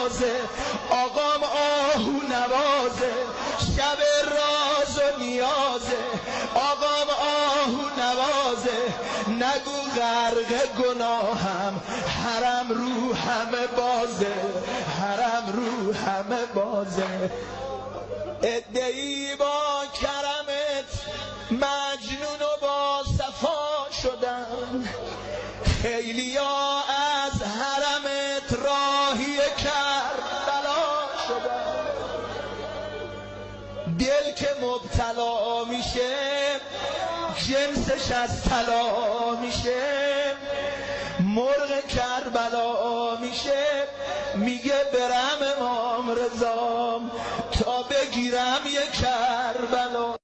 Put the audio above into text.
نازه، آقام آهو نوازه، شب راز و نیازه، آقام آهو نوازه، نگو غرق گناهم، حرم رو همه بازه، حرم رو همه بازه. ادعی با کرمت مجنون و با صفا شدن، خیلیا از حرمت راهی کربلا شدن. دل که مبتلا میشه جنسش از طلا میشه، مرغ کربلا میشه، میگه برم امام رضا تا بگیرم یه کربلا.